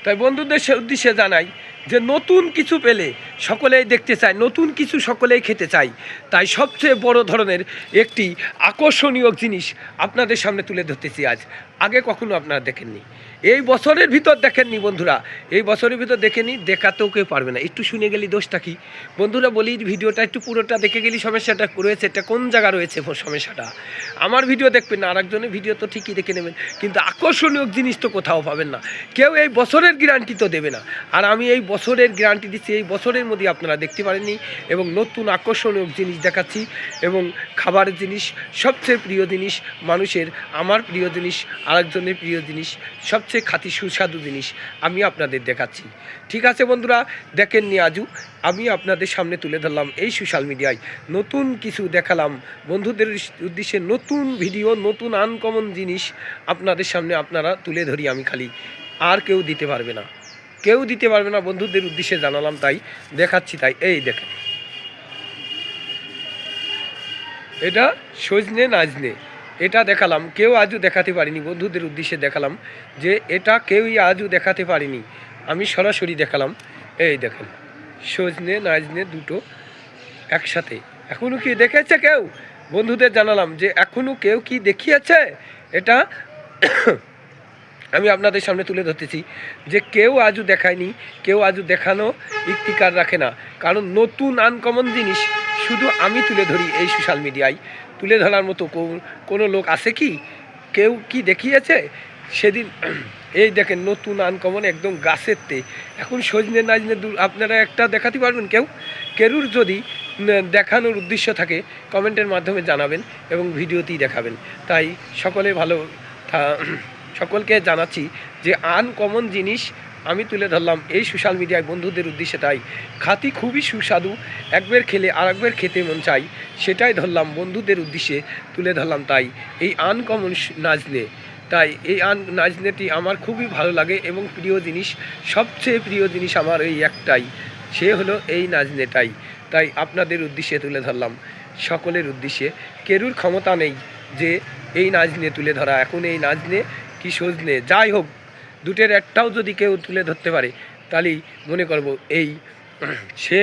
তাই বন্ধুদের উদ্দেশ্যে জানাই যে নতুন কিছু পেলে সকলেই দেখতে চায়, নতুন কিছু সকলেই খেতে চায়। তাই সবচেয়ে বড় ধরনের একটি আকর্ষণীয় জিনিস আপনাদের সামনে তুলে ধরতেছি আজ। আগে কখনো আপনারা দেখেননি, এই বছরের ভিতর দেখেননি বন্ধুরা, এই বছরের ভিতর দেখেনি, দেখাতেও কেউ পারবে না। একটু শুনে গেলি দোষটা কি বন্ধুরা? বলি ভিডিওটা একটু পুরোটা দেখে গেলি সমস্যাটা রয়েছে, এটা কোন জায়গা রয়েছে সমস্যাটা। আমার ভিডিও দেখবেন না, আরেকজনের ভিডিও তো ঠিকই দেখে নেবেন, কিন্তু আকর্ষণীয় জিনিস তো কোথাও পাবেন না। কেউ এই বছরের গ্যারান্টি তো দেবে না, আর আমি এই বছরের গ্যারান্টি দিচ্ছি। এই বছরের মধ্যে আপনারা দেখতে পারেননি এবং নতুন আকর্ষণীয় জিনিস দেখাচ্ছি। এবং খাবারের জিনিস, সবচেয়ে প্রিয় জিনিস মানুষের, আমার প্রিয় জিনিস, আরেকজনের প্রিয় জিনিস, সবচেয়ে খাঁটি সুস্বাদু জিনিস আমি আপনাদের দেখাচ্ছি। ঠিক আছে বন্ধুরা, দেখেননি আজও আমি আপনাদের সামনে তুলে ধরলাম এই সোশ্যাল মিডিয়ায় নতুন কিছু দেখালাম বন্ধুদের উদ্দেশ্যে। নতুন ভিডিও, নতুন আনকমন জিনিস আপনাদের সামনে আপনারা তুলে ধরি আমি খালি, আর কেউ দিতে পারবে না, কেউ দিতে পারবে না। বন্ধুদের উদ্দেশ্যে জানালাম তাই দেখাচ্ছি। তাই এই দেখেন, এটা সজনে নাজনে, এটা দেখালাম, কেউ আজও দেখাতে পারিনি। বন্ধুদের উদ্দেশ্যে দেখালাম যে এটা কেউই আজও দেখাতে পারিনি, আমি সরাসরি দেখালাম। এই দেখেন সজনে নাজনে দুটো একসাথে। এখনও কি দেখেছে কেউ? বন্ধুদের জানালাম যে এখনও কেউ কি দেখিয়েছে এটা? আমি আপনাদের সামনে তুলে ধরতেছি যে কেউ আজও দেখায়নি, কেউ আজও দেখানো ইক্তিকার রাখে না। কারণ নতুন আনকমন জিনিস শুধু আমি তুলে ধরি এই সোশ্যাল মিডিয়ায়। তুলে ধরার মতো কোনো লোক আছে কি? কেউ কি দেখিয়েছে সেদিন? এই দেখেন নতুন আনকমন একদম গাছের তে। এখন সজনে নাজনে আপনারা একটা দেখাতে পারবেন কেউ? কেরুর যদি দেখানোর উদ্দেশ্য থাকে কমেন্টের মাধ্যমে জানাবেন এবং ভিডিওতেই দেখাবেন। তাই সকলে ভালো সকলকে জানাচ্ছি যে আনকমন জিনিস আমি তুলে ধরলাম এই সোশ্যাল মিডিয়ায় বন্ধুদের উদ্দেশ্যে। তাই খাতি খুবই সুস্বাদু, একবার খেলে আরেকবার খেতে মন চাই, সেটাই ধরলাম বন্ধুদের উদ্দেশ্যে তুলে ধরলাম। তাই এই আনকমন নাজনে, তাই এই নাজনেটি আমার খুবই ভালো লাগে এবং প্রিয় জিনিস, সবচেয়ে প্রিয় জিনিস আমার এই একটাই, সে হলো এই নাজনেটাই। তাই আপনাদের উদ্দেশ্যে তুলে ধরলাম, সকলের উদ্দেশ্যে। কেরুর ক্ষমতা নেই যে এই নাজনে তুলে ধরা। এখন এই নাজনে কি সজনে যাই হোক, দুটের একটাও যদি কেউ তুলে ধরতে পারে তাহলেই মনে করব এই সে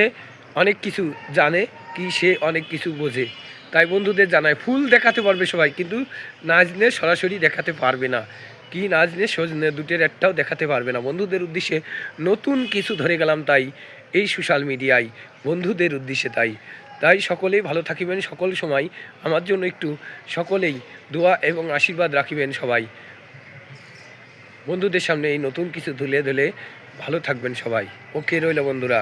অনেক কিছু জানে, কি সে অনেক কিছু বোঝে। তাই বন্ধুদের জানায় ফুল দেখাতে পারবে সবাই, কিন্তু নাজনে সরাসরি দেখাতে পারবে না। কি নাজনে সজনে দুটের একটাও দেখাতে পারবে না। বন্ধুদের উদ্দেশ্যে নতুন কিছু ধরে গেলাম তাই এই সোশ্যাল মিডিয়ায় বন্ধুদের উদ্দেশ্যে। তাই সকলেই ভালো থাকিবেন, সকল সময় আমার জন্য একটু সকলেই দোয়া এবং আশীর্বাদ রাখিবেন সবাই। বন্ধুদের সামনে এই নতুন কিছু তুলে ধরে ভালো থাকবেন সবাই। ওকে রইল বন্ধুরা।